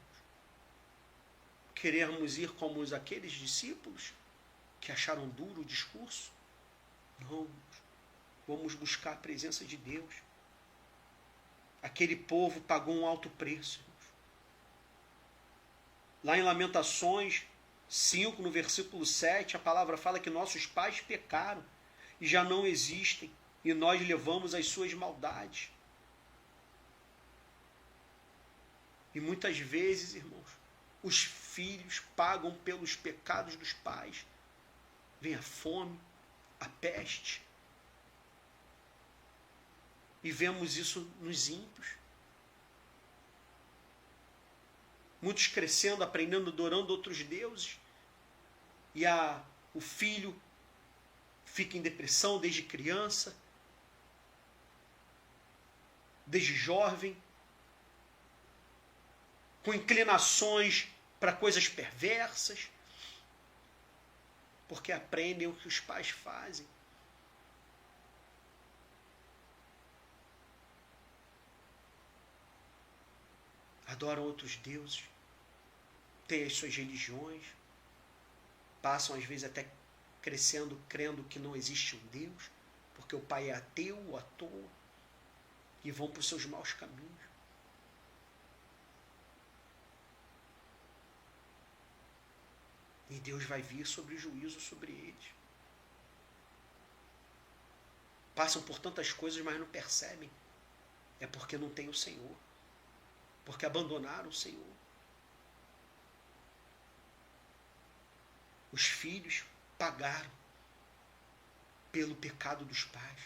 Queremos ir como aqueles discípulos que acharam duro o discurso? Não, vamos buscar a presença de Deus. Aquele povo pagou um alto preço. Lá em Lamentações 5, no versículo 7, a palavra fala que nossos pais pecaram e já não existem, e nós levamos as suas maldades. E muitas vezes, irmãos, os filhos pagam pelos pecados dos pais. Vem a fome, a peste. E vemos isso nos ímpios. Muitos crescendo, aprendendo, adorando outros deuses. E o filho fica em depressão desde criança, desde jovem, com inclinações para coisas perversas, porque aprendem o que os pais fazem. Adoram outros deuses, têm as suas religiões, passam às vezes até crescendo crendo que não existe um Deus, porque o pai é ateu ou à toa, e vão para os seus maus caminhos. E Deus vai vir sobre juízo sobre eles. Passam por tantas coisas, mas não percebem. É porque não tem o Senhor. Porque abandonaram o Senhor. Os filhos pagaram pelo pecado dos pais.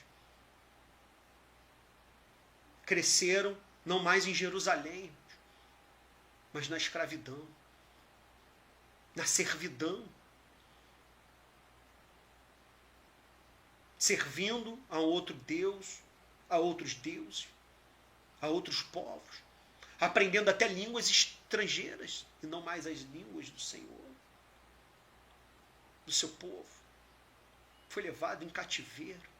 cresceram não mais em Jerusalém, mas na escravidão, na servidão, servindo a outro Deus, a outros deuses, a outros povos, aprendendo até línguas estrangeiras e não mais as línguas do Senhor, do seu povo. Foi levado em cativeiro.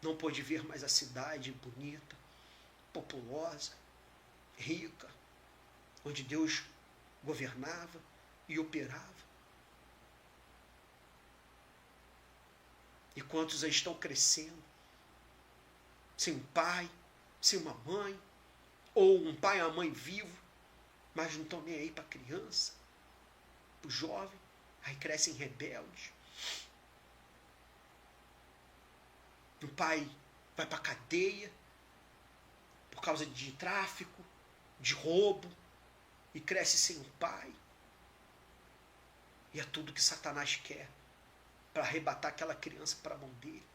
Não pôde ver mais a cidade bonita, populosa, rica, onde Deus governava e operava. E quantos aí estão crescendo, sem um pai, sem uma mãe, ou um pai e uma mãe vivo, mas não estão nem aí para a criança, para o jovem, aí crescem rebeldes. O pai vai para a cadeia por causa de tráfico, de roubo, e cresce sem um pai. E é tudo que Satanás quer, para arrebatar aquela criança para a mão dele.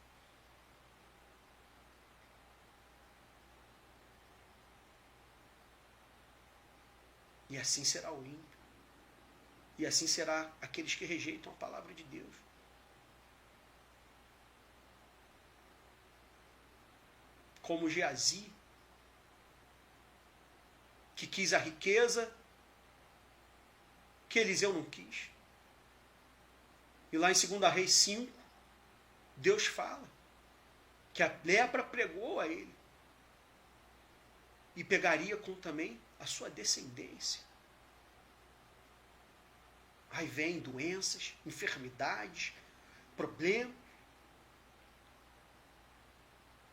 E assim será o ímpio. E assim será aqueles que rejeitam a palavra de Deus. Como Geazi, que quis a riqueza que Eliseu não quis. E lá em 2 Reis 5, Deus fala que a lepra pregou a ele e pegaria com também a sua descendência. Aí vem doenças, enfermidades, problemas.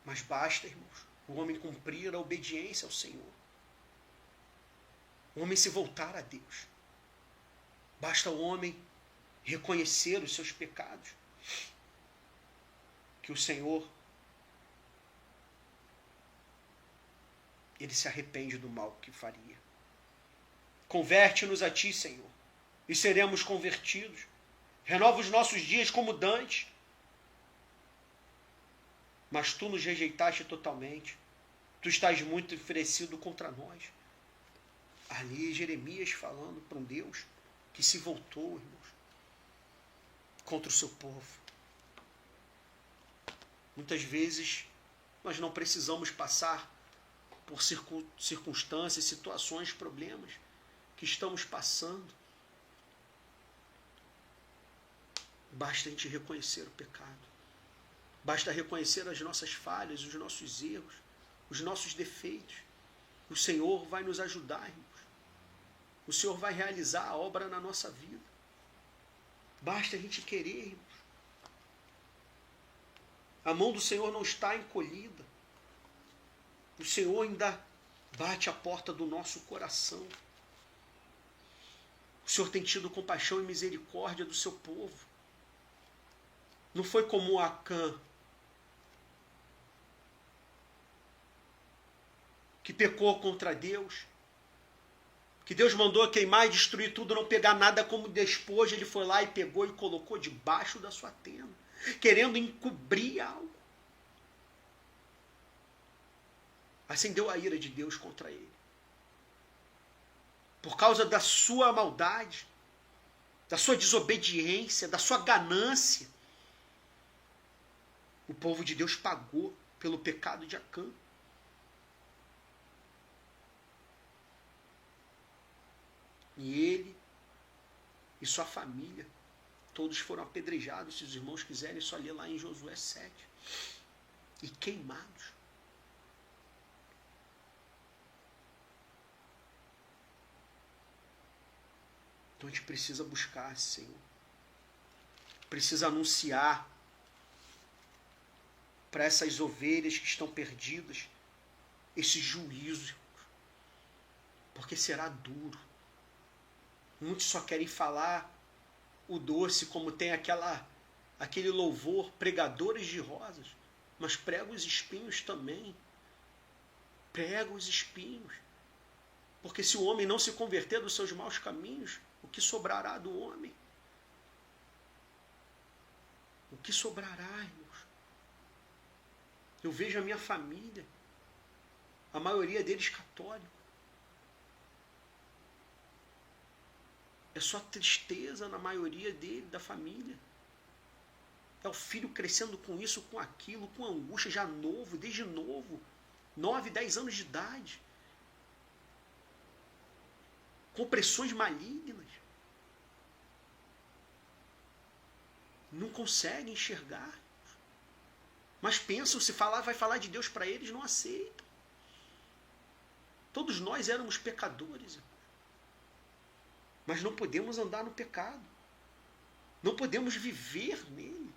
Mas basta, irmãos, o homem cumprir a obediência ao Senhor. O homem se voltar a Deus. Basta o homem reconhecer os seus pecados, que o Senhor, ele se arrepende do mal que faria. Converte-nos a ti, Senhor, e seremos convertidos. Renova os nossos dias como dantes. Mas tu nos rejeitaste totalmente. Tu estás muito enfurecido contra nós. Ali Jeremias falando para um Deus que se voltou, irmãos, contra o seu povo. Muitas vezes nós não precisamos passar por circunstâncias, situações, problemas que estamos passando. Basta a gente reconhecer o pecado. Basta reconhecer as nossas falhas, os nossos erros, os nossos defeitos. O Senhor vai nos ajudar, irmãos. O Senhor vai realizar a obra na nossa vida. Basta a gente querer, irmãos. A mão do Senhor não está encolhida. O Senhor ainda bate a porta do nosso coração. O Senhor tem tido compaixão e misericórdia do seu povo. Não foi como Acã, que pecou contra Deus, que Deus mandou queimar e destruir tudo, não pegar nada como despojo. Ele foi lá e pegou e colocou debaixo da sua tenda, querendo encobrir algo. Acendeu a ira de Deus contra ele. Por causa da sua maldade, da sua desobediência, da sua ganância. O povo de Deus pagou pelo pecado de Acã. E ele e sua família, todos foram apedrejados, se os irmãos quiserem, só ler lá em Josué 7. E queimados. Então a gente precisa buscar, Senhor. Precisa anunciar para essas ovelhas que estão perdidas esse juízo. Porque será duro. Muitos só querem falar o doce, como tem aquele louvor, pregadores de rosas, mas prega os espinhos também. Prega os espinhos. Porque se o homem não se converter dos seus maus caminhos, o que sobrará do homem? O que sobrará, irmãos? Eu vejo a minha família, a maioria deles católico. É só tristeza na maioria dele, da família. É o filho crescendo com isso, com aquilo, com angústia, já novo, desde novo. 9, 10 anos de idade. Com pressões malignas. Não conseguem enxergar. Mas pensam, se falar, vai falar de Deus para eles, não aceitam. Todos nós éramos pecadores. Mas não podemos andar no pecado. Não podemos viver nele.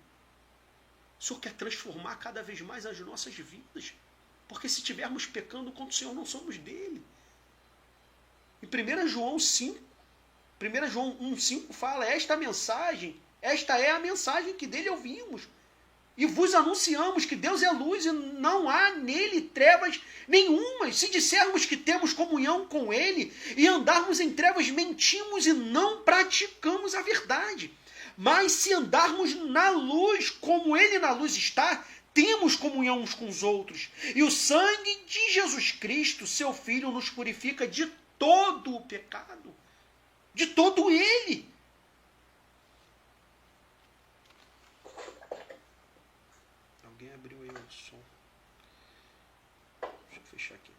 O Senhor quer transformar cada vez mais as nossas vidas. Porque se estivermos pecando contra o Senhor, não somos dele. Em 1 João 5, 1 João 1,5 fala, esta é a mensagem que dele ouvimos. E vos anunciamos que Deus é luz e não há nele trevas nenhuma. Se dissermos que temos comunhão com ele e andarmos em trevas, mentimos e não praticamos a verdade. Mas se andarmos na luz, como ele na luz está, temos comunhão uns com os outros. E o sangue de Jesus Cristo, seu Filho, nos purifica de todo o pecado. De todo ele. Alguém abriu aí o som. Deixa eu fechar aqui.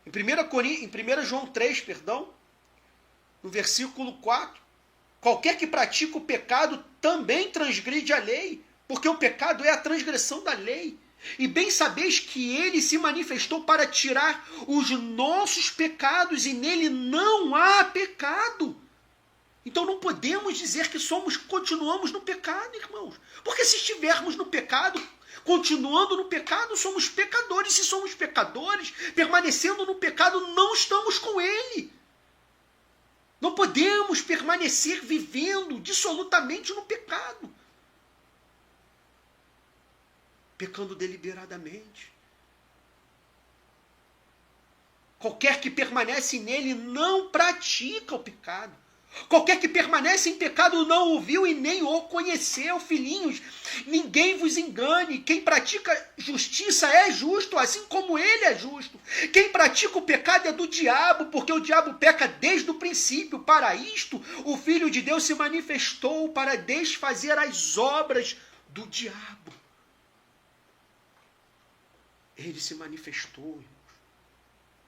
Em 1 João 3, no versículo 4, qualquer que pratica o pecado também transgride a lei, porque o pecado é a transgressão da lei. E bem sabeis que ele se manifestou para tirar os nossos pecados, e nele não há pecado. Então não podemos dizer que continuamos no pecado, irmãos. Porque se estivermos no pecado, continuando no pecado, somos pecadores. Se somos pecadores, permanecendo no pecado, não estamos com ele. Não podemos permanecer vivendo dissolutamente no pecado. Pecando deliberadamente. Qualquer que permanece nele não pratica o pecado. Qualquer que permanece em pecado não o viu e nem o conheceu. Filhinhos, ninguém vos engane. Quem pratica justiça é justo, assim como ele é justo. Quem pratica o pecado é do diabo, porque o diabo peca desde o princípio. Para isto, o Filho de Deus se manifestou para desfazer as obras do diabo. Ele se manifestou, irmãos,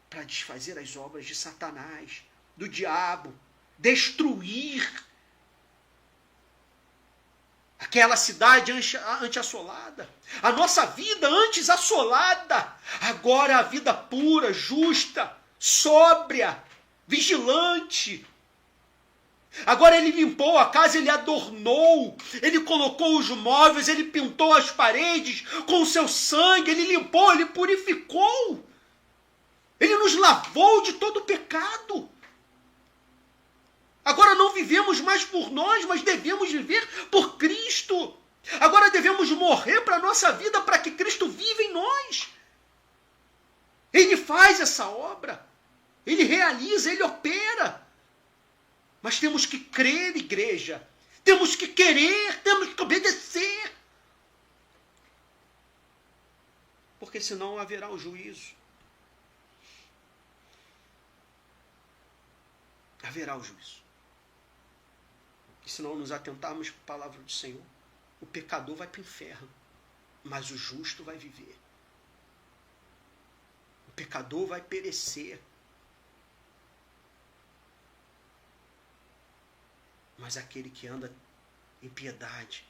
para desfazer as obras de Satanás, do diabo. Destruir aquela cidade antes assolada, a nossa vida antes assolada, agora a vida pura, justa, sóbria, vigilante. Agora ele limpou a casa, ele adornou, ele colocou os móveis, ele pintou as paredes com o seu sangue, ele limpou, ele purificou, ele nos lavou de todo o pecado. Agora não vivemos mais por nós, mas devemos viver por Cristo. Agora devemos morrer para a nossa vida, para que Cristo viva em nós. Ele faz essa obra. Ele realiza, ele opera. Mas temos que crer, igreja. Temos que querer, temos que obedecer. Porque senão haverá o juízo. Haverá o juízo. E se não nos atentarmos para a palavra do Senhor, o pecador vai para o inferno, mas o justo vai viver. O pecador vai perecer, mas aquele que anda em piedade,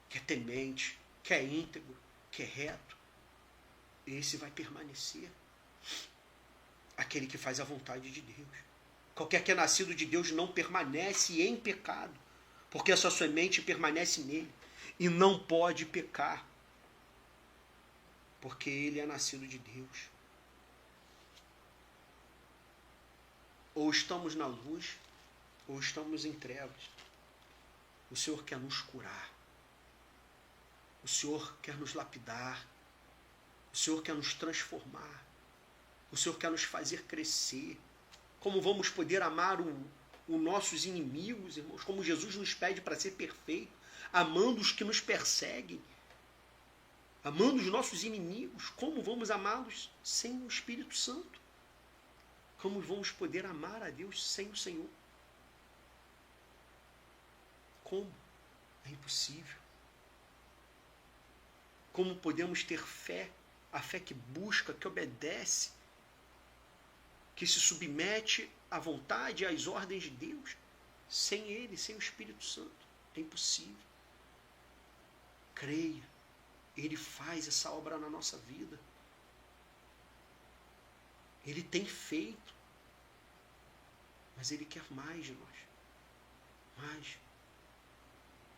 que é temente, que é íntegro, que é reto, esse vai permanecer. Aquele que faz a vontade de Deus. Qualquer que é nascido de Deus não permanece em pecado, porque a sua semente permanece nele e não pode pecar, porque ele é nascido de Deus. Ou estamos na luz, ou estamos em trevas. O Senhor quer nos curar. O Senhor quer nos lapidar. O Senhor quer nos transformar. O Senhor quer nos fazer crescer. Como vamos poder amar os nossos inimigos, irmãos? Como Jesus nos pede para ser perfeito, amando os que nos perseguem. amando os nossos inimigos. Como vamos amá-los sem o Espírito Santo? Como vamos poder amar a Deus sem o Senhor? Como? É impossível. Como podemos ter fé? A fé que busca, que obedece, que se submete à vontade e às ordens de Deus, sem Ele, sem o Espírito Santo. É impossível. Creia, Ele faz essa obra na nossa vida. Ele tem feito, mas Ele quer mais de nós. Mais.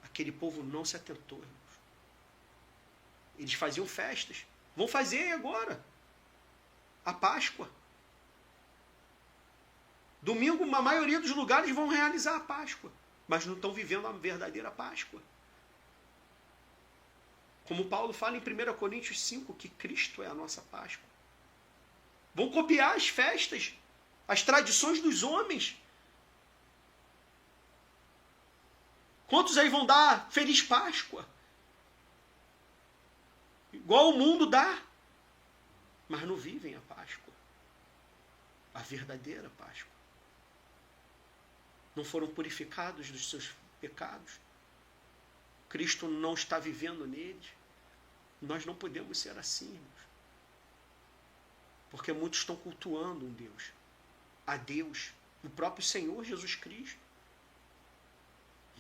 Aquele povo não se atentou, irmãos. Eles faziam festas. Vão fazer agora a Páscoa. Domingo, a maioria dos lugares vão realizar a Páscoa, mas não estão vivendo a verdadeira Páscoa. Como Paulo fala em 1 Coríntios 5, que Cristo é a nossa Páscoa. Vão copiar as festas, as tradições dos homens. Quantos aí vão dar Feliz Páscoa? Igual o mundo dá. Mas não vivem a Páscoa. A verdadeira Páscoa. Não foram purificados dos seus pecados. Cristo não está vivendo neles. Nós não podemos ser assim, irmãos. Porque muitos estão cultuando um Deus. A Deus. O próprio Senhor Jesus Cristo.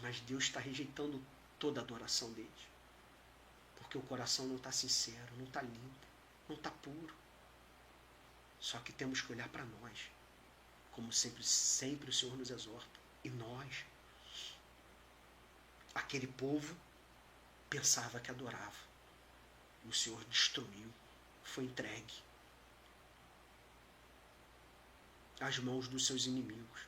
Mas Deus está rejeitando toda a adoração deles. Porque o coração não está sincero, não está limpo, não está puro. Só que temos que olhar para nós. Como sempre o Senhor nos exorta. E nós, aquele povo, pensava que adorava. O Senhor destruiu, foi entregue às mãos dos seus inimigos.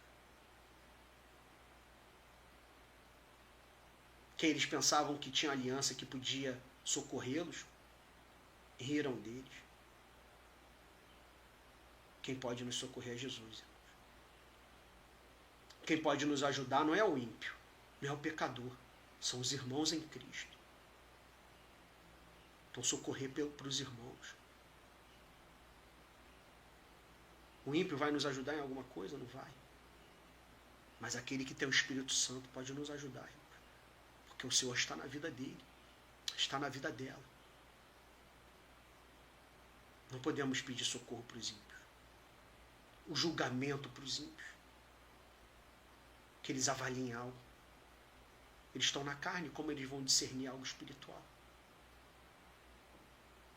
Que eles pensavam que tinha aliança que podia socorrê-los, riram deles. Quem pode nos socorrer é Jesus. Quem pode nos ajudar não é o ímpio, não é o pecador, são os irmãos em Cristo. Então socorrer para os irmãos. O ímpio vai nos ajudar em alguma coisa? Não vai. Mas aquele que tem o Espírito Santo pode nos ajudar, irmãos. Porque o Senhor está na vida dele, está na vida dela. Não podemos pedir socorro para os ímpios. O julgamento para os ímpios. Que eles avaliem algo. Eles estão na carne, como eles vão discernir algo espiritual?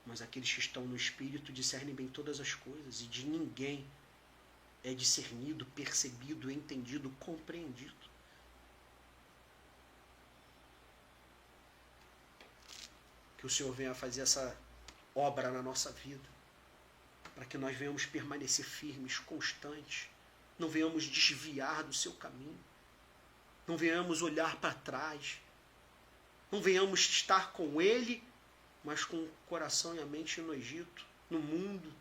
Mas aqueles que estão no Espírito discernem bem todas as coisas, e de ninguém é discernido, percebido, entendido, compreendido. Que o Senhor venha fazer essa obra na nossa vida, para que nós venhamos permanecer firmes, constantes, não venhamos desviar do seu caminho, não venhamos olhar para trás, não venhamos estar com Ele, mas com o coração e a mente no Egito, no mundo.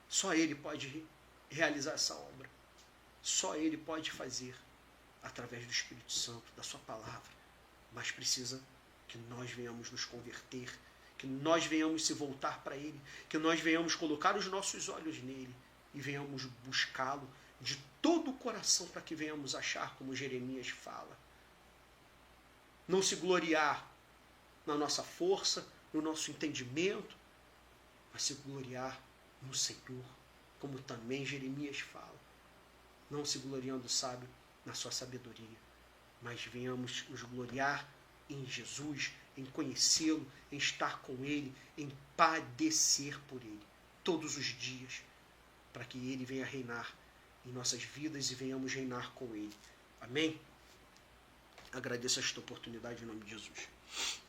Só Ele pode realizar essa obra. Só Ele pode fazer, através do Espírito Santo, da sua palavra. Mas precisa que nós venhamos nos converter, que nós venhamos se voltar para Ele, que nós venhamos colocar os nossos olhos nele e venhamos buscá-lo de todo o coração, para que venhamos achar, como Jeremias fala. Não se gloriar na nossa força, no nosso entendimento, mas se gloriar no Senhor, como também Jeremias fala. Não se gloriando, sábio, na sua sabedoria, mas venhamos nos gloriar em Jesus, em conhecê-lo, em estar com Ele, em padecer por Ele, todos os dias, para que Ele venha reinar em nossas vidas e venhamos reinar com Ele. Amém? Agradeço esta oportunidade em nome de Jesus.